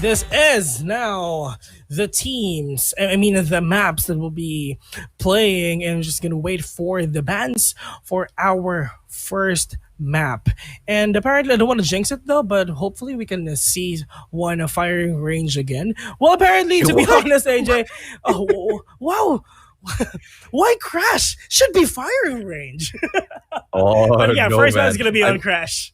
this is now the teams, the maps that will be playing, and we're just gonna wait for the bans for our first map. And apparently, I don't want to jinx it though, but hopefully we can see one firing range again. Well, apparently, to be honest, AJ, oh wow. Why crash? Should be firing range. Oh, But yeah, no, first man. one's gonna be on crash.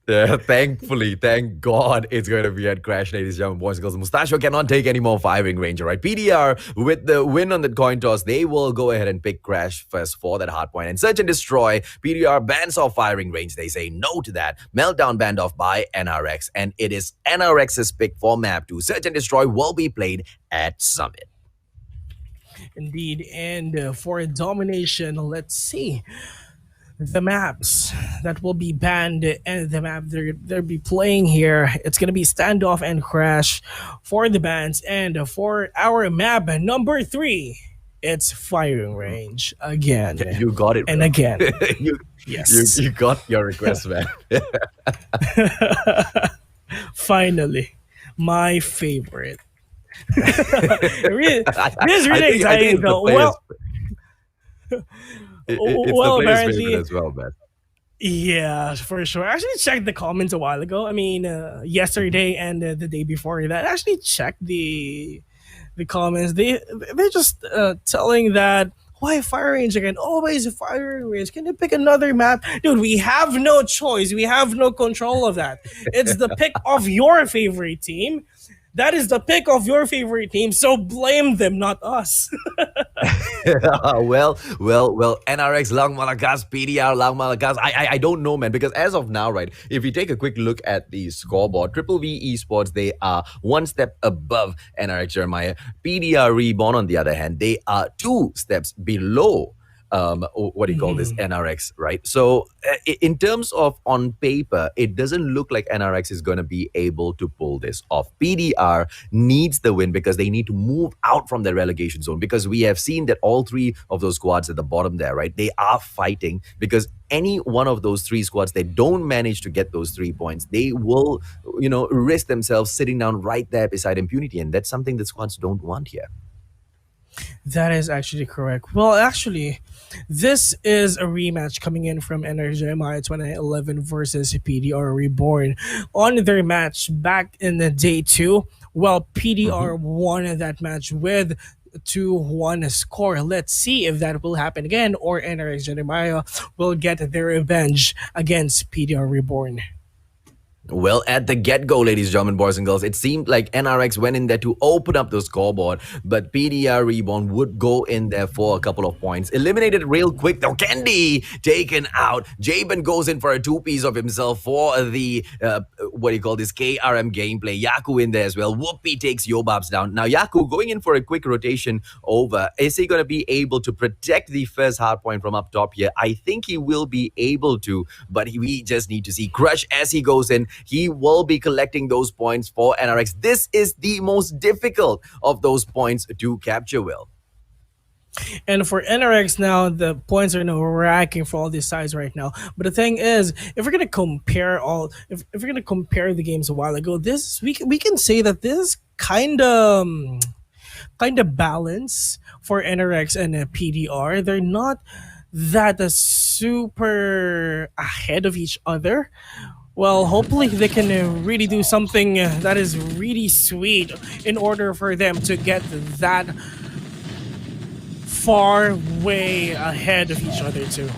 Thankfully, thank God it's going to be at crash, ladies and gentlemen, boys and girls. Mustachio cannot take any more firing range, right? PDR, with the win on the coin toss, they will go ahead and pick crash first for that hard point. And search and destroy, PDR bans off firing range. They say no to that. Meltdown banned off by NRX. And it is NRX's pick for map 2. Search and destroy will be played at Summit. Indeed, and for domination, let's see the maps that will be banned and the map they'll be playing here. It's gonna be standoff and crash for the bans, and for our map number 3, it's firing range again. You got it, and bro. again. Yes, you got your request, man. Finally, my favorite. This is really exciting though. Well, it's well, the player's apparently, favorite as well, man. yeah, for sure. I actually checked the comments a while ago. Yesterday and the day before that. I actually checked the comments. They're just telling that why fire range again? Always firing range. Can you pick another map, dude? We have no choice. We have no control of that. It's the pick of your favorite team. That is the pick of your favorite team, so blame them, not us. well, NRX, Lang Malakas, PDR, Lang Malakas. I don't know, man, because as of now, right, if you take a quick look at the scoreboard, Triple V Esports, they are one step above NRX Jeremiah. PDR REBORN, on the other hand, they are 2 steps below what do you call this, NRX, right? So in terms of on paper, it doesn't look like NRX is going to be able to pull this off. PDR needs the win because they need to move out from the relegation zone, because we have seen that all 3 of those squads at the bottom there, right, they are fighting, because any one of those 3 squads, they don't manage to get those 3 points, they will, risk themselves sitting down right there beside impunity, and that's something that squads don't want here. That is actually correct. Well, actually, this is a rematch coming in from NRX 2011 versus PDR REBORN. On their match back in the day 2, well, PDR won that match with 2-1 score. Let's see if that will happen again, or NRX Jeremiah will get their revenge against PDR REBORN. Well, at the get-go, ladies and gentlemen, boys and girls, it seemed like NRX went in there to open up the scoreboard, but PDR REBORN would go in there for a couple of points. Eliminated real quick, though. Candy taken out. Jabin goes in for a 2-piece of himself for the, KRM gameplay. Yaku in there as well. Whoopi takes Yobabs down. Now, Yaku going in for a quick rotation over. Is he going to be able to protect the first hard point from up top here? I think he will be able to, but we just need to see. Crush as he goes in. He will be collecting those points for NRX. This is the most difficult of those points to capture, Will. And for NRX now, the points are now racking for all these sides right now. But the thing is, if we're gonna compare if we're gonna compare the games a while ago, we can say that this is kind of balance for NRX and PDR. They're not that super ahead of each other. Well, hopefully they can really do something that is really sweet in order for them to get that far way ahead of each other too.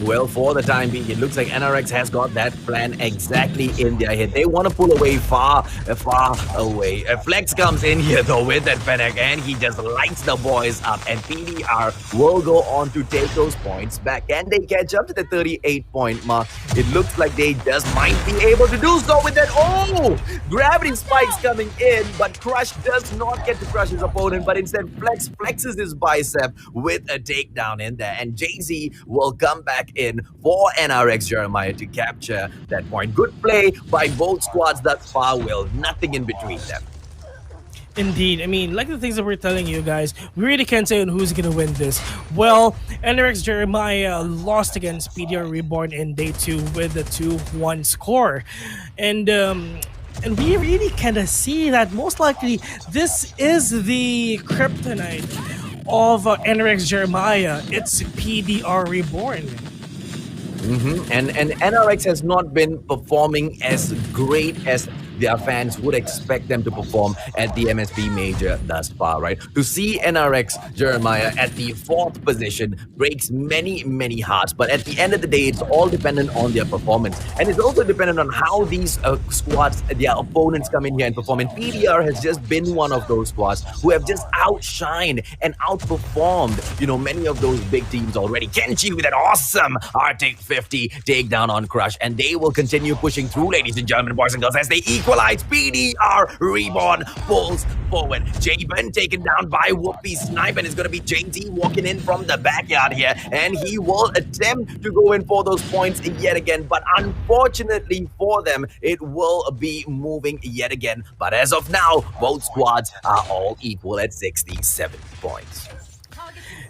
Well, for the time being, it looks like NRX has got that plan exactly in their head. They want to pull away far away. Flex comes in here, though, with that Fennec, and he just lights the boys up. And PDR will go on to take those points back. Can they catch up to the 38-point mark? It looks like they just might be able to do so with that. Oh! Gravity spikes coming in, but Crush does not get to crush his opponent, but instead Flex flexes his bicep with a takedown in there. And Jay-Z will come back in for NRX Jeremiah to capture that point. Good play by both squads thus far, Will. Nothing in between them. Indeed. Like the things that we're telling you guys, we really can't say on who's going to win this. Well, NRX Jeremiah lost against PDR REBORN in day 2 with a 2-1 score. And And we really kind of see that most likely this is the kryptonite of NRX Jeremiah. It's PDR Reborn. And NRX has not been performing as great as their fans would expect them to perform at the MSP major thus far, right? To see NRX Jeremiah at the 4th position breaks many hearts, but at the end of the day, it's all dependent on their performance, and it's also dependent on how these squads, their opponents, come in here and perform. And PDR has just been one of those squads who have just outshined and outperformed, many of those big teams already. Kenshi with an awesome Arctic 50 takedown on Crush, and they will continue pushing through, ladies and gentlemen, boys and girls, as they equalize. PDR Reborn pulls forward. Jaben taken down by Whoopi Snipe, and it's going to be JT walking in from the backyard here, and he will attempt to go in for those points yet again, but unfortunately for them, it will be moving yet again. But as of now, both squads are all equal at 67 points.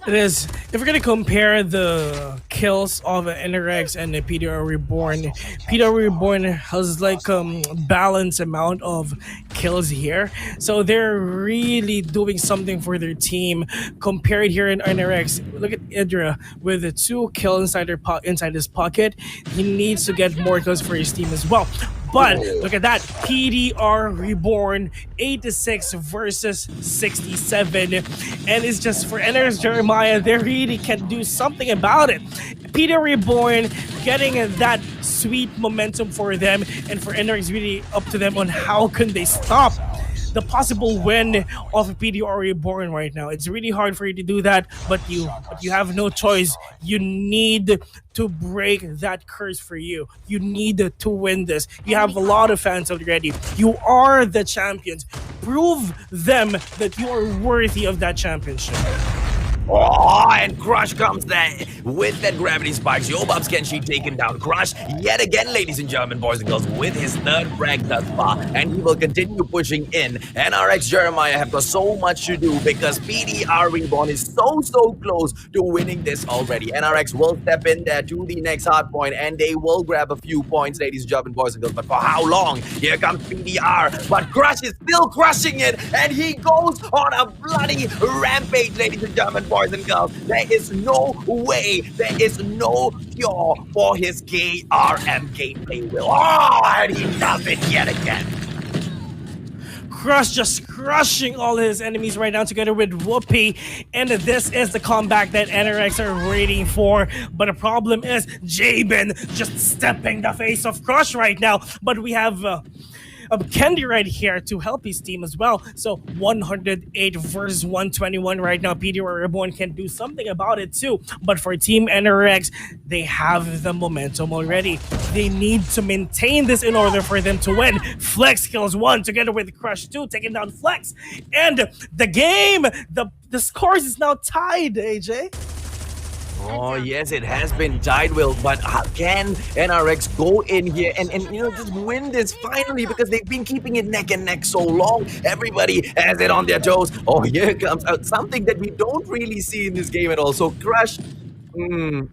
It is. If we're gonna compare the kills of NRX and the PDR Reborn, PDR Reborn has like balanced amount of kills here, so they're really doing something for their team. Compared here in NRX, look at Idra with the 2 kills inside his pocket. He needs to get more kills for his team as well. But look at that, PDR Reborn, 86 versus 67. And it's just for NRX Jeremiah, they really can do something about it. PDR Reborn getting that sweet momentum for them, and for NRX really up to them on how can they stop the possible win of PDR Reborn right now. It's really hard for you to do that, but you have no choice. You need to break that curse for you. You need to win this. You have a lot of fans already. You are the champions. Prove them that you are worthy of that championship. Oh, and Crush comes there with that gravity spikes. Yobab's Kenshi taken down. Crush yet again, ladies and gentlemen, boys and girls, with his 3rd frag thus far, and he will continue pushing in. NRX Jeremiah have got so much to do because PDR Reborn is so close to winning this already. NRX will step in there to the next hard point, and they will grab a few points, ladies and gentlemen, boys and girls. But for how long? Here comes PDR, but Crush is still crushing it, and he goes on a bloody rampage, ladies and gentlemen, boys and girls. There is no way, there is no cure for his KRM gameplay will. Oh, and he does it yet again. Crush just crushing all his enemies right now together with Whoopi, and this is the comeback that NRX are waiting for. But the problem is Jaben just stepping the face of Crush right now. But we have Kendi right here to help his team as well. So 108 versus 121 right now. PDR Reborn can do something about it too. But for Team NRX, they have the momentum already. They need to maintain this in order for them to win. Flex kills 1 together with Crush 2, taking down Flex. And the game, the scores is now tied, AJ. Oh, yes, it has been tied, Will, but can NRX go in here and just win this finally, because they've been keeping it neck and neck so long. Everybody has it on their toes. Oh, here comes something that we don't really see in this game at all. So Crush,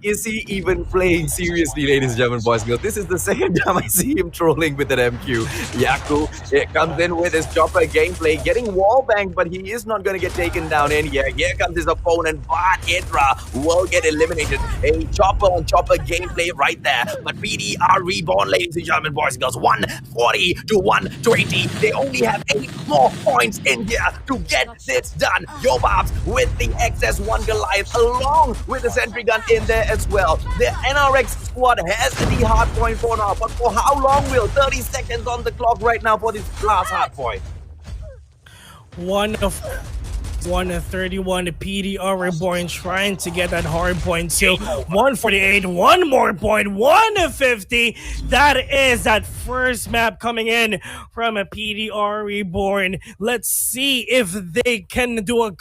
is he even playing seriously, ladies and gentlemen, boys and girls? This is the second time I see him trolling with an MQ. Yaku comes in with his chopper gameplay, getting wall banged, but he is not going to get taken down in here. Here comes his opponent, but Idra will get eliminated. A chopper on chopper gameplay right there. But PDR Reborn, ladies and gentlemen, boys and girls, 140 to 120. They only have 8 more points in here to get this done. Yobabs with the XS1 Goliath, along with the Sentry Gun in there as well. The NRX squad has the hard point for now, but for how long, Will? 30 seconds on the clock right now for this last hard point. 131, the PDR Reborn trying to get that hard point too. 148, one more point, 150. That is that first map coming in from a PDR Reborn. Let's see if they can do a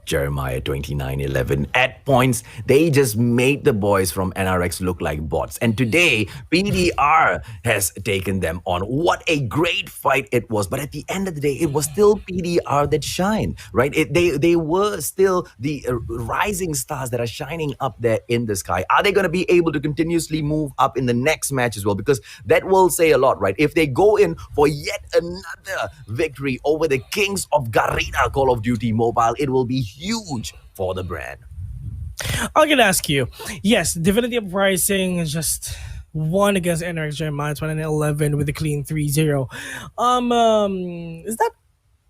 Jeremiah 2911. At points, they just made the boys from NRX look like bots. And today, PDR has taken them on. What a great fight it was. But at the end of the day, it was still PDR that shined, right? They were still the rising stars that are shining up there in the sky. Are they going to be able to continuously move up in the next match as well? Because that will say a lot, right? If they go in for yet another victory over the Kings of Garena Call of Duty Mobile, it will be huge for the brand. I'm gonna ask you. Yes, Divinity Uprising just won against NRX Jeremiah 2011 with a clean 3-0. Is that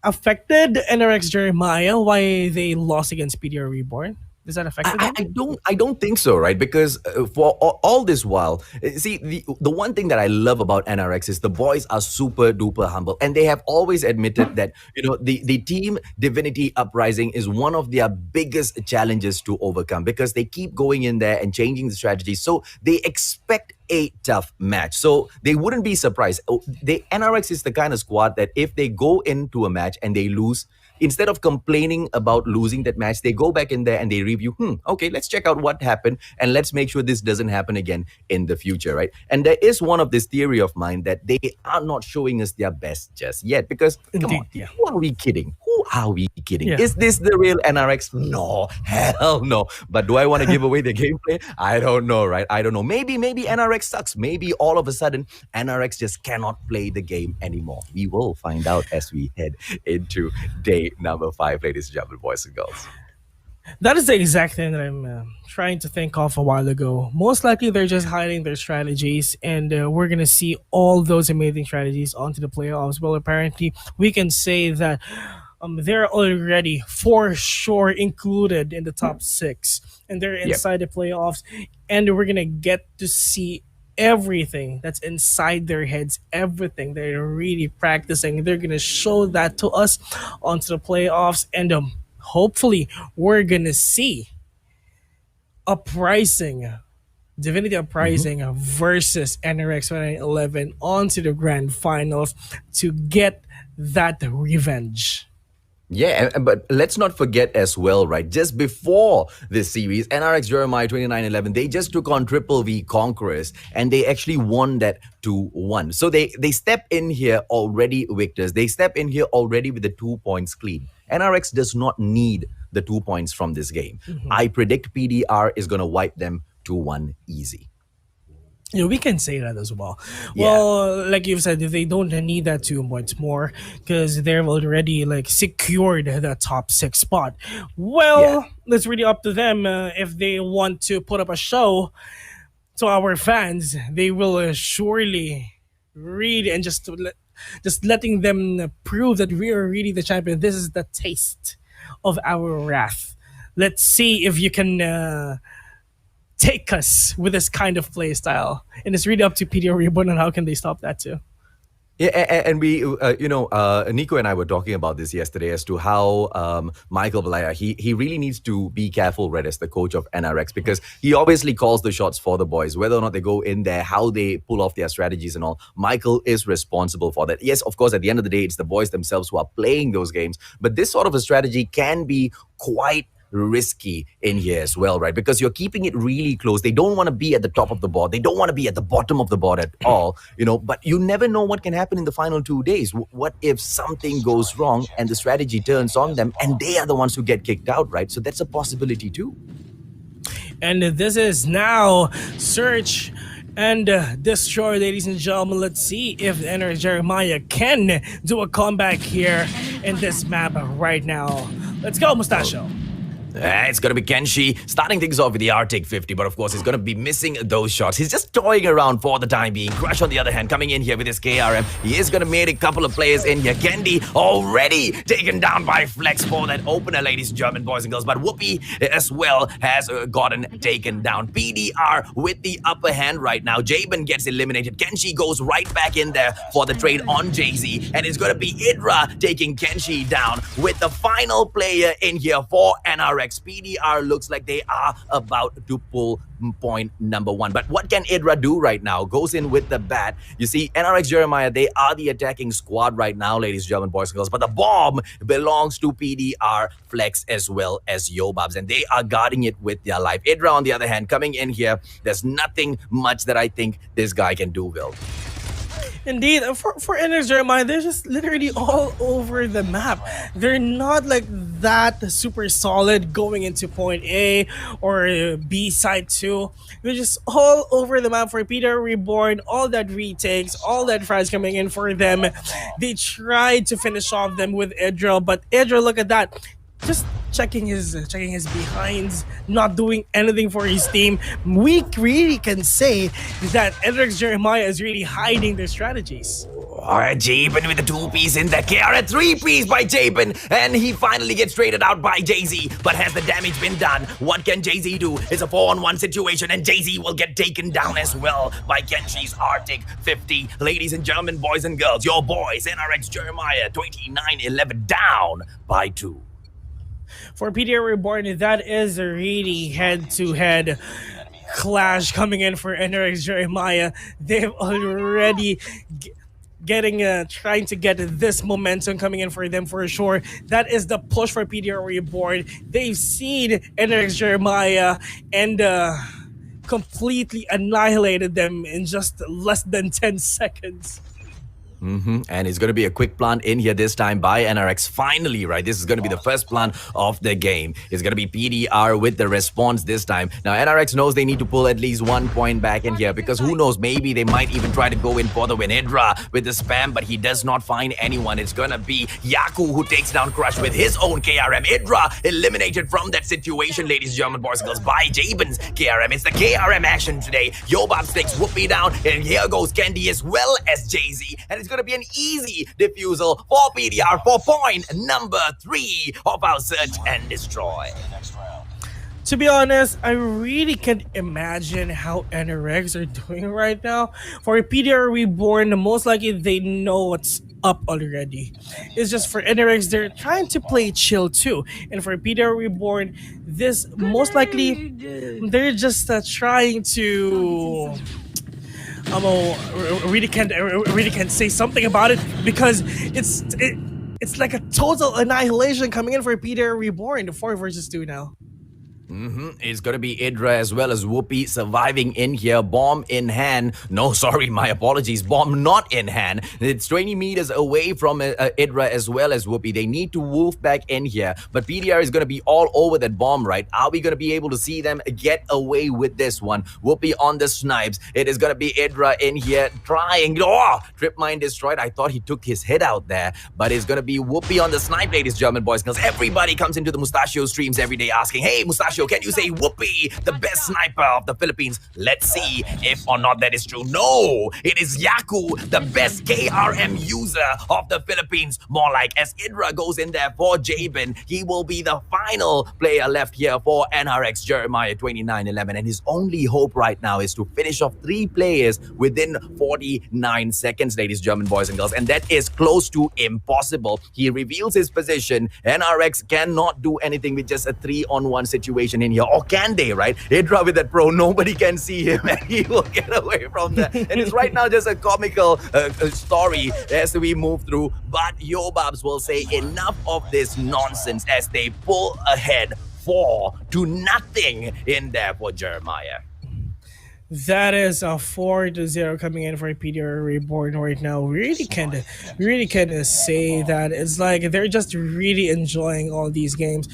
affected NRX Jeremiah? Why they lost against PDR Reborn? Does that affect them? I don't think so, right? Because for all this while, see, the one thing that I love about NRX is the boys are super duper humble, and they have always admitted that the team Divinity Uprising is one of their biggest challenges to overcome, because they keep going in there and changing the strategy, so they expect a tough match. So they wouldn't be surprised. NRX is the kind of squad that if they go into a match and they lose, instead of complaining about losing that match, they go back in there and they review, okay, let's check out what happened and let's make sure this doesn't happen again in the future, right? And there is one of this theory of mine that they are not showing us their best just yet, because come on, yeah. who are we kidding? Who are we kidding? Yeah. Is this the real NRX? No, hell no. But do I want to give away the gameplay? I don't know, right? I don't know. Maybe NRX sucks. Maybe all of a sudden NRX just cannot play the game anymore. We will find out as we head into day number 5, ladies and gentlemen, boys and girls. That is the exact thing that I'm trying to think of a while ago. Most likely, they're just hiding their strategies, and we're gonna see all those amazing strategies onto the playoffs. Well, apparently, we can say that they're already for sure included in the top 6, and they're inside the playoffs, and we're gonna get to see everything that's inside their heads, everything they're really practicing. They're gonna show that to us onto the playoffs, and hopefully we're gonna see Divinity Uprising versus NRX 2011 onto the grand finals to get that revenge. Yeah, but let's not forget as well, right? Just before this series, NRX Jeremiah 2911, they just took on Triple V Conquerors, and they actually won that 2-1. So they step in here already victors. They step in here already with the 2 points clean. NRX does not need the 2 points from this game. I predict PDR is going to wipe them 2-1 easy. Yeah, we can say that as well. Yeah. Well, like you've said, they don't need that 2 points more because they've already secured the top 6 spot. Well, it's really up to them if they want to put up a show to our fans. They will surely read and just letting them prove that we are really the champion. This is the taste of our wrath. Let's see if you can take us with this kind of play style. And it's really up to PDR REBORN on how can they stop that too. Yeah, and we, Nico and I were talking about this yesterday as to how Michael Balaya, he really needs to be careful, right, as the coach of NRX, because he obviously calls the shots for the boys, whether or not they go in there, how they pull off their strategies and all. Michael is responsible for that. Yes, of course, at the end of the day, it's the boys themselves who are playing those games, but this sort of a strategy can be quite risky in here as well, right? Because you're keeping it really close. They don't want to be at the top of the board. They don't want to be at the bottom of the board at all, but you never know what can happen in the final 2 days. What if something goes wrong and the strategy turns on them and they are the ones who get kicked out, right? So that's a possibility too. And this is now Search and Destroy, ladies and gentlemen. Let's see if the NRX Jeremiah can do a comeback here in this map right now. Let's go, Mustachio. It's going to be Kenshi starting things off with the Arctic 50, but of course he's going to be missing those shots. He's just toying around for the time being. Crush, on the other hand, coming in here with his KRM. He is going to make a couple of players in here. Kendi already taken down by Flex for that opener, ladies and gentlemen, boys and girls. But Whoopi as well has gotten taken down. PDR with the upper hand right now. Jabin gets eliminated. Kenshi goes right back in there for the trade on Jay-Z. And it's going to be Idra taking Kenshi down with the final player in here for NRX. NRX. PDR looks like they are about to pull point number 1. But what can Idra do right now? Goes in with the bat. You see, NRX Jeremiah, they are the attacking squad right now, ladies and gentlemen, boys and girls. But the bomb belongs to PDR, Flex, as well as Yobabs. And they are guarding it with their life. Idra, on the other hand, coming in here, there's nothing much that I think this guy can do, Will. Indeed, for NRX Jeremiah, they're just literally all over the map. They're not like that super solid going into point A or B side 2. They're just all over the map for PDR Reborn. All that retakes, all that fries coming in for them. They tried to finish off them with Idra, but Idra, look at that. Just checking his behinds, not doing anything for his team. We really can say that NRX Jeremiah is really hiding their strategies. Alright, Jabin with the 2-piece in that KR, a 3-piece by Jabin, and he finally gets traded out by Jay-Z. But has the damage been done? What can Jay-Z do? It's a 4-on-1 situation, and Jay-Z will get taken down as well by Kenshi's Arctic 50. Ladies and gentlemen, boys and girls, your boys, NRX Jeremiah, 29-11, down by 2. For PDR Reborn, that is a really head-to-head clash coming in for NRX Jeremiah. They've already trying to get this momentum coming in for them for sure. That is the push for PDR Reborn. They've seen NRX Jeremiah and completely annihilated them in just less than 10 seconds. And it's going to be a quick plant in here this time by NRX. Finally, right? This is going to be the first plant of the game. It's going to be PDR with the response this time. Now, NRX knows they need to pull at least 1 point back in here because who knows, maybe they might even try to go in for the win. Idra with the spam, but he does not find anyone. It's going to be Yaku who takes down Crush with his own KRM. Idra eliminated from that situation, ladies and gentlemen, boys and girls, by Jabin's KRM. It's the KRM action today. Yobab takes Whoopi down, and here goes Candy as well as Jay-Z. And it's going to be an easy defusal for PDR for point number 3 of our search and destroy. To be honest, I really can't imagine how NRX are doing right now. For PDR Reborn, most likely they know what's up already. It's just for NRX, they're trying to play chill too. And for PDR Reborn, this most likely, they're just trying to... really can't say something about it because it's like a total annihilation coming in for PDR Reborn, the 4 versus 2 now. It's going to be Idra as well as Whoopi surviving in here. Bomb in hand. No, sorry, my apologies. Bomb not in hand. It's 20 meters away from Idra as well as Whoopi. They need to wolf back in here. But PDR is going to be all over that bomb, right? Are we going to be able to see them get away with this one? Whoopi on the snipes. It is going to be Idra in here trying. Oh, trip mine destroyed. I thought he took his head out there. But it's going to be Whoopi on the snipe, ladies and gentlemen, boys and girls. Everybody comes into the Mustachio streams every day asking, hey, Mustachio, can you say Whoopi, the best sniper of the Philippines? Let's see if or not that is true. No, it is Yaku, the best KRM user of the Philippines. More like as Idra goes in there for Jabin, he will be the final player left here for NRX Jeremiah 29-11. And his only hope right now is to finish off 3 players within 49 seconds, ladies and gentlemen, boys and girls. And that is close to impossible. He reveals his position. NRX cannot do anything with just a 3-on-1 situation in here. Or can they, right? Idra with that pro, nobody can see him and he will get away from that. And it's right now just a comical story as we move through. But Yobabs will say enough of this nonsense as they pull ahead 4-0 in there for Jeremiah. That is a 4-0 coming in for PDR Reborn right now. Really can say that it's like they're just really enjoying all these games.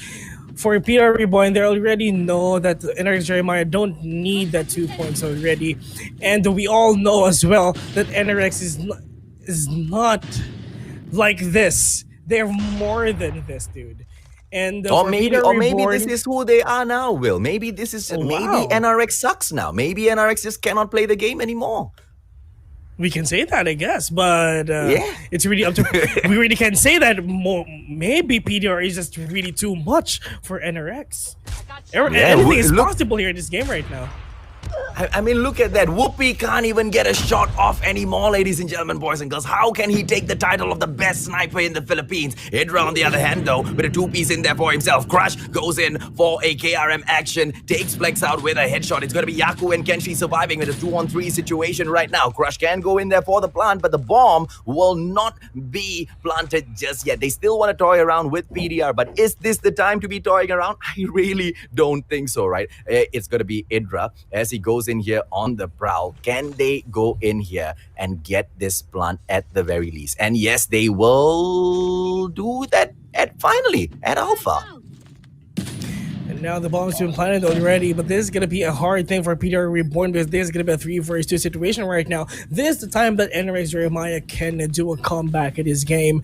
For PDR Reborn, they already know that NRX Jeremiah don't need that 2 points already, and we all know as well that NRX is not like this. They're more than this, dude. And maybe this is who they are now, Will. Maybe this is maybe NRX sucks now. Maybe NRX just cannot play the game anymore. We can say that, I guess, but it's really up to... We really can't say that. Maybe PDR is just really too much for NRX. Anything is possible here in this game right now. I mean, look at that. Whoopi can't even get a shot off anymore, ladies and gentlemen, boys and girls. How can he take the title of the best sniper in the Philippines? Hydra, on the other hand, though, with a two-piece in there for himself. Crush goes in for a KRM action, takes Flex out with a headshot. It's going to be Yaku and Kenshi surviving with a 2-on-3 situation right now. Crush can go in there for the plant, but the bomb will not be planted just yet. They still want to toy around with PDR, but is this the time to be toying around? I really don't think so, right? It's going to be Hydra as he goes in here on the prowl. Can they go in here and get this plant at the very least? And yes, they will do that finally at Alpha. And now the bomb's been planted already, but this is going to be a hard thing for PDR Reborn because this is going to be a 3 versus 2 situation right now. This is the time that NRX Jeremiah can do a comeback in his game,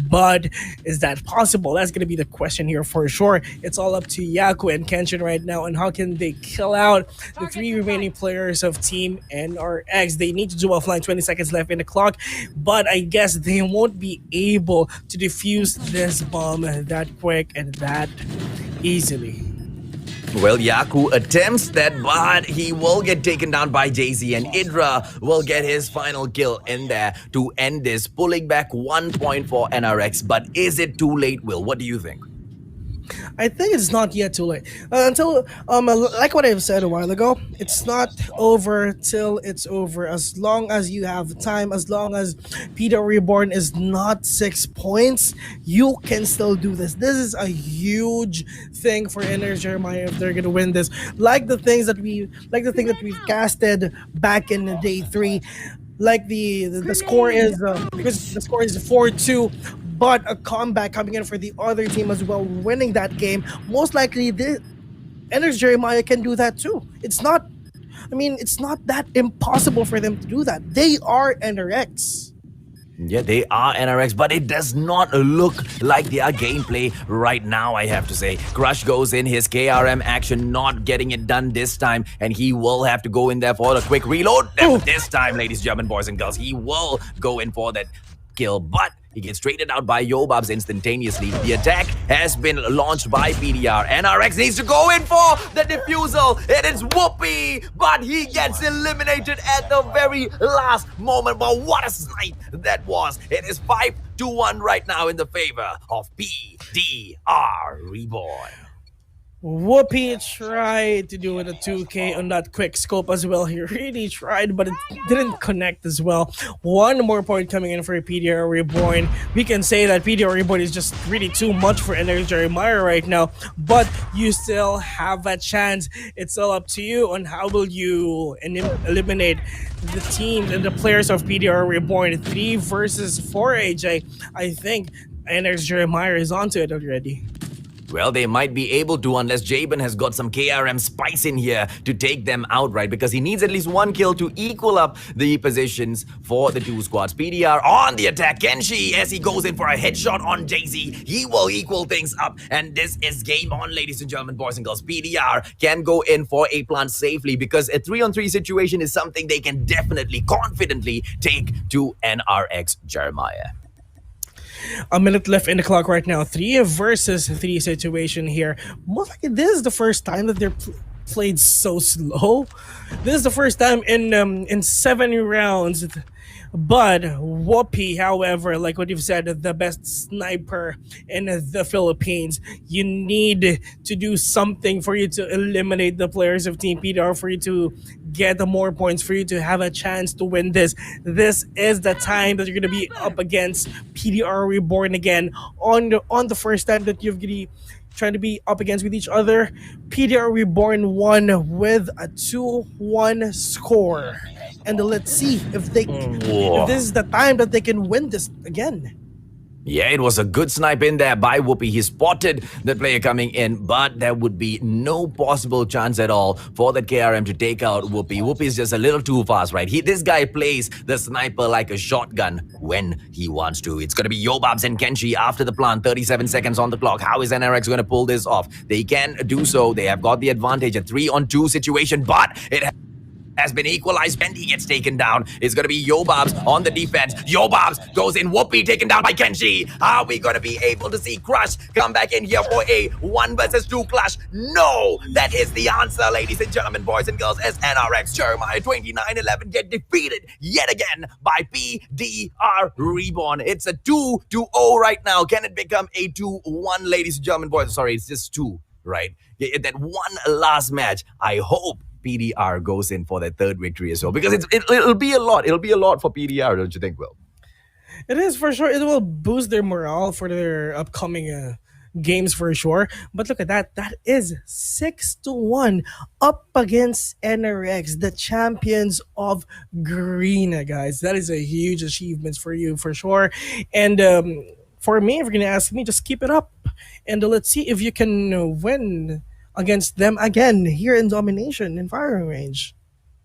but is that possible? That's going to be the question here for sure. It's all up to Yaku and Kenshin right now, and how can they kill out the 3 remaining players of Team NRX? They need to do offline, 20 seconds left in the clock, but I guess they won't be able to defuse this bomb that quick and that easily. Well, Yaku attempts that, but he will get taken down by Jay-Z, and Hydra will get his final kill in there to end this, pulling back 1 point for NRX. But is it too late, Will? What do you think? I think it's not yet too late. Until, like what I've said a while ago, it's not over till it's over. As long as you have time, as long as Peter Reborn is not 6 points, you can still do this. This is a huge thing for NRX Jeremiah if they're gonna win this. Like the thing that we've casted back in day 3. Like the score is because the score is 4-2, but a comeback coming in for the other team as well, winning that game. Most likely, the NRX Jeremiah can do that too. It's not that impossible for them to do that. They are NRX. Yeah, they are NRX, but it does not look like their gameplay right now, I have to say. Crush goes in, his KRM action not getting it done this time, and he will have to go in there for the quick reload. This time, ladies, German boys and girls, he will go in for that kill, but he gets traded out by Yobabs instantaneously. The attack has been launched by PDR. NRX needs to go in for the defusal. It is Whoopi, but he gets eliminated at the very last moment. But what a snipe that was. It is 5-1 right now in the favor of PDR Reborn. Whoopi tried to do it a 2K on that quick scope as well. He really tried, but it didn't connect as well. 1 more point coming in for PDR Reborn. We can say that PDR Reborn is just really too much for NRX Jeremiah right now, but you still have a chance. It's all up to you on how will you eliminate the teams and the players of PDR Reborn. 3 versus 4, AJ. I think NRX Jeremiah is onto it already. Well, they might be able to unless Jabin has got some KRM spice in here to take them outright, because he needs at least 1 kill to equal up the positions for the 2 squads. PDR on the attack. Kenshi, as he goes in for a headshot on Jay-Z, he will equal things up, and this is game on, ladies and gentlemen, boys and girls. PDR can go in for a plant safely, because a 3-on-3 situation is something they can definitely, confidently take to NRX Jeremiah. A minute left in the clock right now. 3 versus 3 situation here. Most likely, this is the first time that they're played so slow. This is the first time in 7 rounds. But Whoopi, however, like what you've said, the best sniper in the Philippines. You need to do something for you to eliminate the players of Team PDR, for you to get the more points, for you to have a chance to win this. This is the time that you're going to be up against PDR Reborn again. On the first time that you've trying to be up against with each other, PDR Reborn won with a 2-1 score. And let's see if this is the time that they can win this again. Yeah, it was a good snipe in there by Whoopi. He spotted the player coming in, but there would be no possible chance at all for that KRM to take out Whoopi. Whoopi is just a little too fast, right? This guy plays the sniper like a shotgun when he wants to. It's going to be Yobabs and Kenshi after the plant. 37 seconds on the clock. How is NRX going to pull this off? They can do so. They have got the advantage, a 3-on-2 situation, but it has been equalized. Bendy gets taken down. It's going to be Yobabs on the defense. Yobabs goes in. Whoopi taken down by Kenji. Are we going to be able to see Crush come back in here for a 1 versus 2 clash? No, that is the answer, ladies and gentlemen, boys and girls, as NRX Jeremiah 2911 get defeated yet again by PDR REBORN. It's a 2-0 right now. Can it become a 2-1, ladies and gentlemen, boys? Sorry, it's just 2, right? That one last match, I hope PDR goes in for their third victory as well, because it'll be a lot. It'll be a lot for PDR, don't you think, Will? It is for sure. It will boost their morale for their upcoming games for sure. But look at that. That is 6-1 up against NRX, the champions of Garena, guys. That is a huge achievement for you for sure. And for me, if you're going to ask me, just keep it up. And let's see if you can win against them again here in Domination in firing range.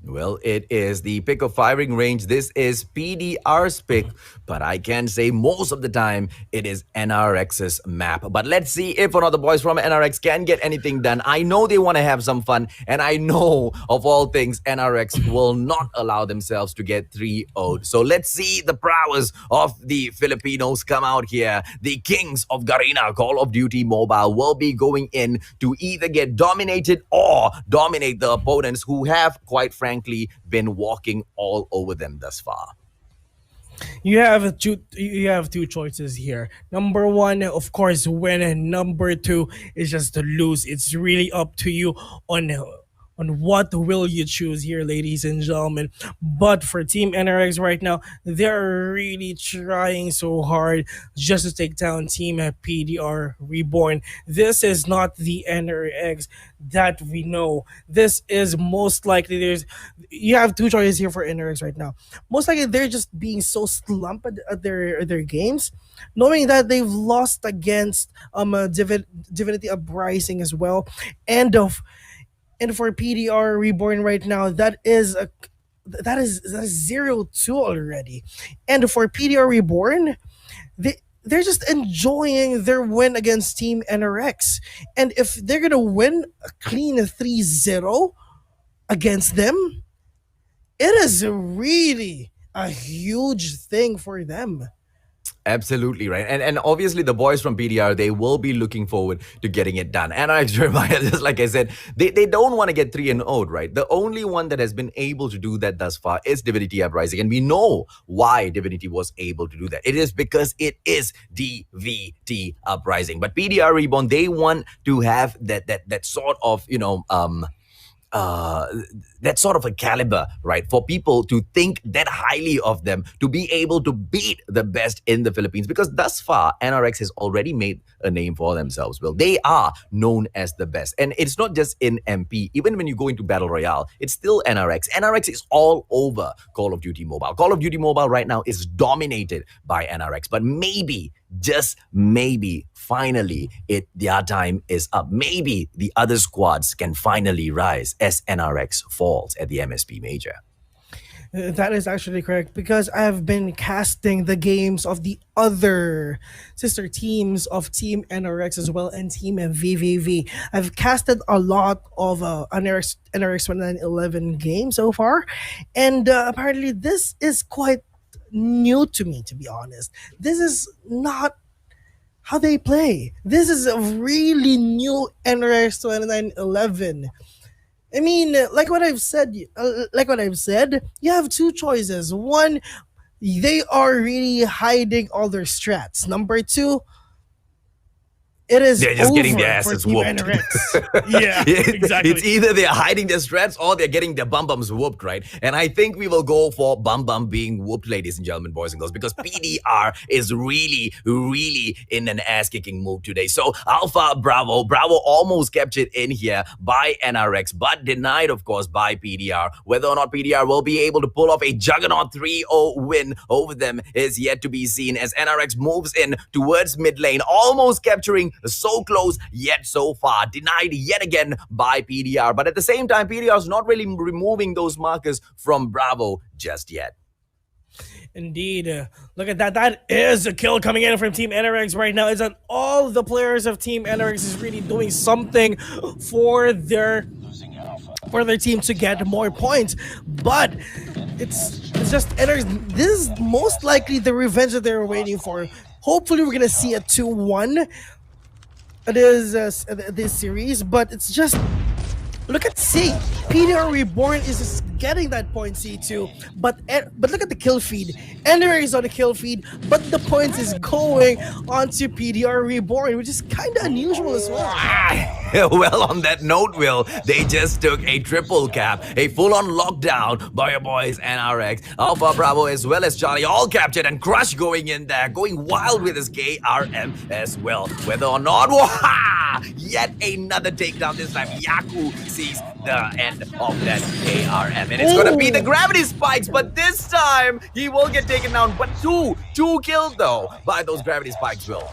Well, it is the pick of firing range. This is PDR's pick, but I can say most of the time it is NRX's map. But let's see if one of the boys from NRX can get anything done. I know they want to have some fun, and I know of all things NRX will not allow themselves to get 3-0'd. So let's see the prowess of the Filipinos come out here. The kings of Garena, Call of Duty Mobile, will be going in to either get dominated or dominate the opponents who have, quite frankly, been walking all over them thus far. You have two choices here. Number one, of course, win, and number two is just to lose. It's really up to you on what will you choose here, ladies and gentlemen. But for Team NRX right now, they're really trying so hard just to take down Team PDR REBORN. This is not the NRX that we know. This is most likely you have two choices here for NRX right now. Most likely they're just being so slumped at their games, knowing that they've lost against Divinity Uprising as well, and for PDR REBORN right now, that is 0-2 already. And for PDR REBORN, they're just enjoying their win against Team NRX. And if they're gonna win a clean 3-0 against them, it is really a huge thing for them. Absolutely right. And obviously the boys from PDR, they will be looking forward to getting it done. NRX Jeremiah, just like I said, they don't want to get 3-0, right? The only one that has been able to do that thus far is Divinity Uprising. And we know why Divinity was able to do that. It is because it is DVT Uprising. But PDR REBORN, they want to have that sort of, that sort of a caliber, right? For people to think that highly of them, to be able to beat the best in the Philippines. Because thus far, NRX has already made a name for themselves. Well, they are known as the best. And it's not just in MP. Even when you go into Battle Royale, it's still NRX. NRX is all over Call of Duty Mobile. Call of Duty Mobile right now is dominated by NRX. But maybe, just maybe, finally, their time is up. Maybe the other squads can finally rise as NRX falls at the MSP Major. That is actually correct, because I have been casting the games of the other sister teams of Team NRX as well and Team VVV. I've casted a lot of NRX 2911 games so far, and apparently this is quite new to me, to be honest. This is not how they play. This is a really new NRX 2911. I mean, like what I've said, you have two choices. One, they are really hiding all their strats. Number two, it is they're just getting their over for asses Team whooped. NRX. Yeah, exactly. It's either they're hiding their strats or they're getting their bum-bums whooped, right? And I think we will go for bum-bum being whooped, ladies and gentlemen, boys and girls, because PDR is really, really in an ass-kicking mood today. So Alpha Bravo almost captured in here by NRX, but denied, of course, by PDR. Whether or not PDR will be able to pull off a juggernaut 3-0 win over them is yet to be seen, as NRX moves in towards mid lane, almost capturing so close, yet so far. Denied yet again by PDR. But at the same time, PDR is not really removing those markers from Bravo just yet. Indeed. Look at that. That is a kill coming in from Team NRX right now. Is that all the players of Team NRX is really doing something for their for their team to get more points. But it's just NRX. This is most likely the revenge that they were waiting for. Hopefully, we're gonna see a 2-1. It is this series, but it's just look at C. PDR Reborn is just getting that point C2, but look at the kill feed. NRX is on the kill feed, but the points is going onto PDR Reborn, which is kind of unusual as well. Well, on that note, Will, they just took a triple cap, a full-on lockdown by your boys NRX, Alpha Bravo as well as Charlie, all captured, and Crush going in there, going wild with his KRM as well. Whether or not, yet another takedown this time. Yaku sees the end of that KRM, and it's gonna be the gravity spikes, but this time he will get taken down. But two killed though by those gravity spikes, Will.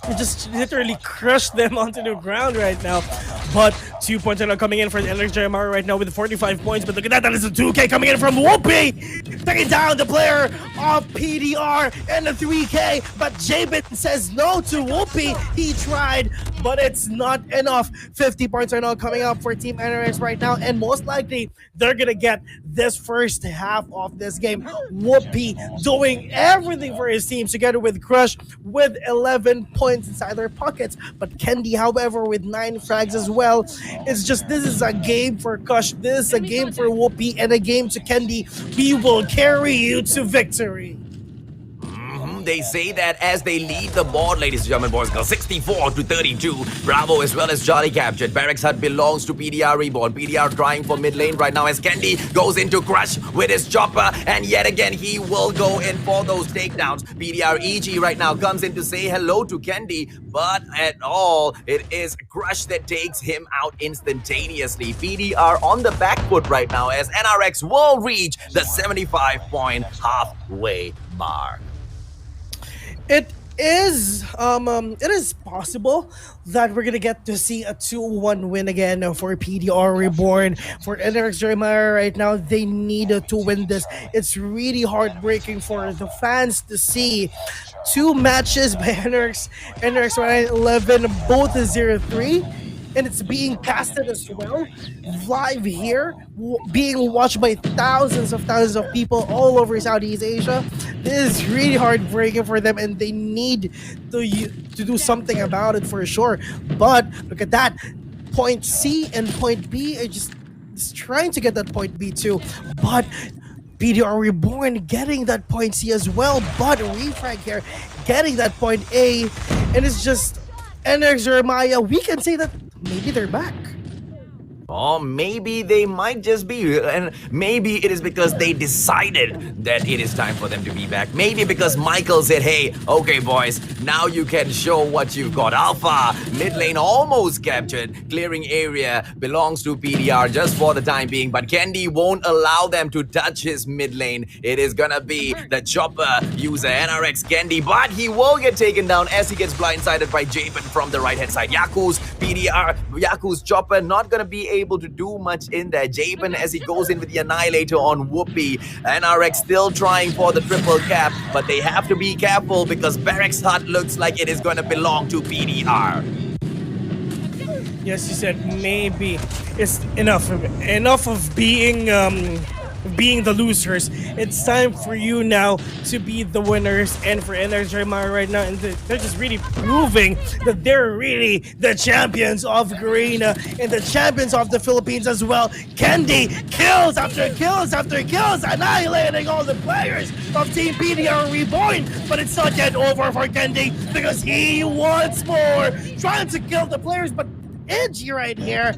You just literally crushed them onto the ground right now. But 2 points are now coming in for the NRX Jeremiah right now with 45 points. But look at that, that is a 2K coming in from Whoopi, taking down the player of PDR and the 3K. But Jabin says no to Whoopi. He tried, but it's not enough. 50 points are now coming up for Team NRX right now, and most likely they're gonna get this first half of this game. Whoopi doing everything for his team together with Crush with 11 points inside their pockets, but Kendi, however, with 9 frags as well. It's just, this is a game for Kush, this is a game for Whoopi, and a game to Kendi. We will carry you to victory. They say that as they lead the board, ladies and gentlemen, boys and girls, 64-32. Bravo as well as Charlie captured. Barracks Hut belongs to PDR Reborn. PDR trying for mid lane right now as Kendi goes into Crush with his chopper, and yet again he will go in for those takedowns. PDR EG right now comes in to say hello to Kendi, but at all, it is Crush that takes him out instantaneously. PDR on the back foot right now as NRX will reach the 75-point halfway mark. It is possible that we're gonna get to see a 2-1 win again for PDR Reborn. For NRX Jeremiah right now, they need to win this. It's really heartbreaking for the fans to see 2 matches by NRX right 11, both 0-3. And it's being casted as well, live here, being watched by thousands of people all over Southeast Asia. This is really heartbreaking for them, and they need to do something about it for sure. But look at that, point C and point B are just trying to get that point B too. But PDR Reborn getting that point C as well, but Refrag here getting that point A, and it's just NRX Jeremiah. We can say that maybe they're back. Or maybe they might just be, and maybe it is because they decided that it is time for them to be back. Maybe because Michael said, hey, okay boys, now you can show what you've got. Alpha, mid lane almost captured. Clearing area belongs to PDR just for the time being, but Kendi won't allow them to touch his mid lane. It is gonna be the chopper user, NRX Kendi, but he will get taken down as he gets blindsided by Jabin from the right hand side. Yaku's chopper not gonna be able to do much in there. Jabin as he goes in with the Annihilator on Whoopi. NRX still trying for the triple cap, but they have to be careful because Barracks Hut looks like it is going to belong to PDR. Yes, you said maybe it's enough of being the losers. It's time for you now to be the winners, and for NRX Jeremiah right now, and they're just really proving that they're really the champions of Garena and the champions of the Philippines as well. Kendi kills after kills after kills, annihilating all the players of Team PDR Reborn, but it's not yet over for Kendi because he wants more, trying to kill the players, but Edgy right here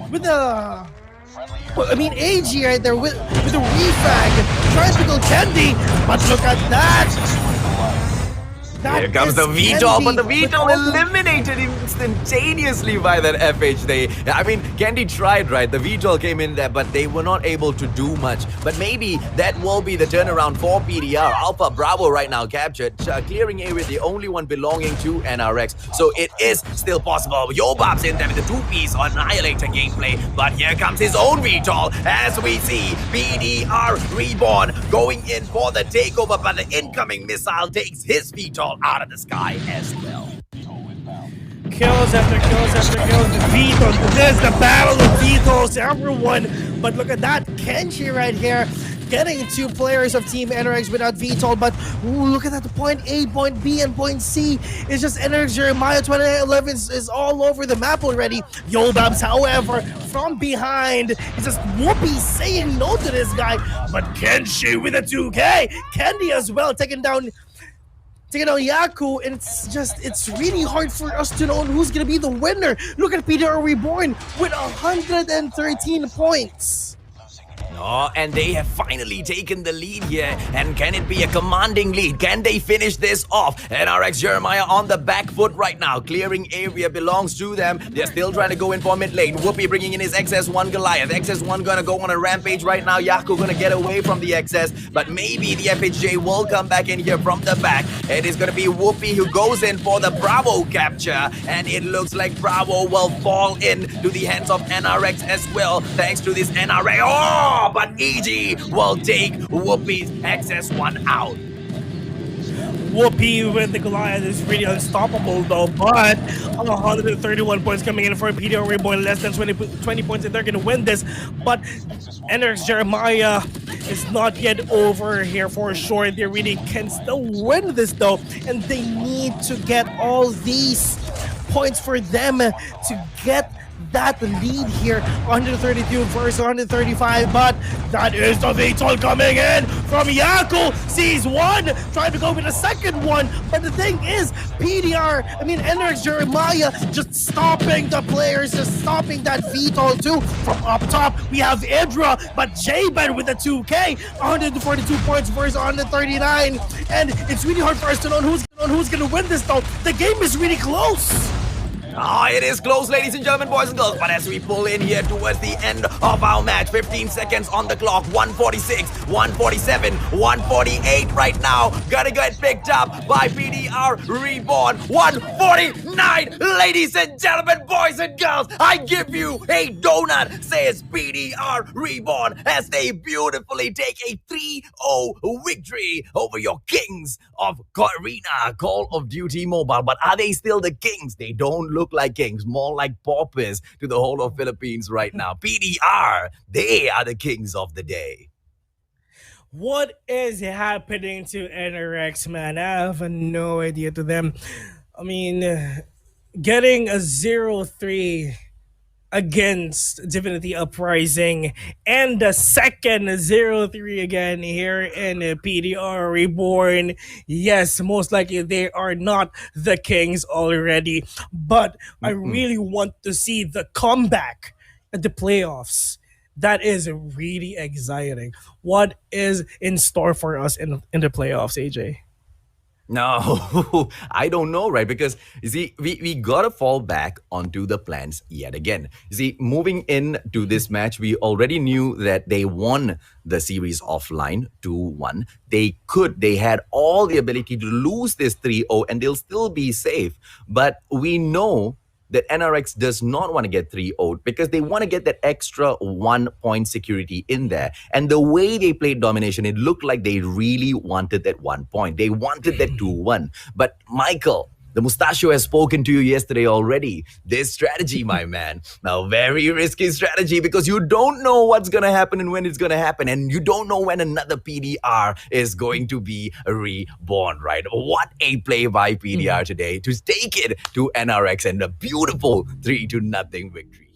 with the AG right there with the refrag, trying to kill Kendi, but look at that! Here comes the VTOL, but the VTOL eliminated instantaneously by that FH. Kendi tried, right? The VTOL came in there, but they were not able to do much. But maybe that will be the turnaround for PDR. Alpha Bravo right now captured. Clearing area, the only one belonging to NRX. So it is still possible. Yobab's in there with the 2-piece Annihilator gameplay. But here comes his own VTOL as we see PDR Reborn going in for the takeover, but the incoming missile takes his VTOL out of the sky as well. Kills after kills after kills. Vito, this is the battle of Vitos, everyone. But look at that, Kenshi right here, getting two players of Team NRX without VTOL. But look at that, point A, point B, and point C. It's just NRX Jeremiah 2011 is all over the map already. Yobabs, however, from behind, it's just Whoopi saying no to this guy. But Kenshi with a 2K. Candy as well, taking down Yaku, and it's really hard for us to know who's gonna be the winner. Look at PDR Reborn with 113 points. Oh, and they have finally taken the lead here. And can it be a commanding lead? Can they finish this off? NRX Jeremiah on the back foot right now. Clearing area belongs to them. They're still trying to go in for mid lane. Whoopi bringing in his XS1 Goliath. XS1 gonna go on a rampage right now. Yaku gonna get away from the XS. But maybe the FHJ will come back in here from the back. It is gonna be Whoopi who goes in for the Bravo capture. And it looks like Bravo will fall into the hands of NRX as well. Thanks to this NRA. Oh! But EG will take Whoopi's XS1 out. Whoopi with the Goliath is really unstoppable though, but 131 points coming in for PDR Reborn, less than 20 points, and they're gonna win this. But NRX Jeremiah is not yet over here for sure. They really can still win this though, and they need to get all these points for them to get that lead here. 132 versus 135, but that is the VTOL coming in from Yaku. Sees one, trying to go with a second one, but the thing is, NRX Jeremiah just stopping the players, just stopping that VTOL too. From up top, we have Idra, but J-Ben with a 2K, 142 points versus 139, and it's really hard for us to know who's gonna win this though. The game is really close. Oh, it is close, ladies and gentlemen, boys and girls. But as we pull in here towards the end of our match, 15 seconds on the clock, 146, 147, 148 right now. Gonna get picked up by PDR Reborn. 149, ladies and gentlemen, boys and girls. I give you a donut, says PDR Reborn, as they beautifully take a 3-0 victory over your kings of Garena, Call of Duty Mobile. But are they still the kings? They don't look like kings, more like paupers to the whole of Philippines right now. PDR, they are the kings of the day. What is happening to NRX, man? I have no idea to them. I mean, getting a 0-3 against Divinity Uprising and the second 0-3 again here in PDR Reborn. Yes, most likely they are not the kings already, but I really want to see the comeback at the playoffs. That is really exciting. What is in store for us in the playoffs, AJ? No, I don't know, right? Because, you see, we got to fall back onto the plans yet again. You see, moving into this match, we already knew that they won the series offline 2-1. They had all the ability to lose this 3-0 and they'll still be safe. But we know that NRX does not want to get 3-0 because they want to get that extra 1 point security in there. And the way they played domination, it looked like they really wanted that 1 point. They wanted that 2-1. But Michael, the Mustachio has spoken to you yesterday already. This strategy, my man, now very risky strategy because you don't know what's going to happen and when it's going to happen. And you don't know when another PDR is going to be reborn, right? What a play by PDR today to take it to NRX and a beautiful 3-0 victory.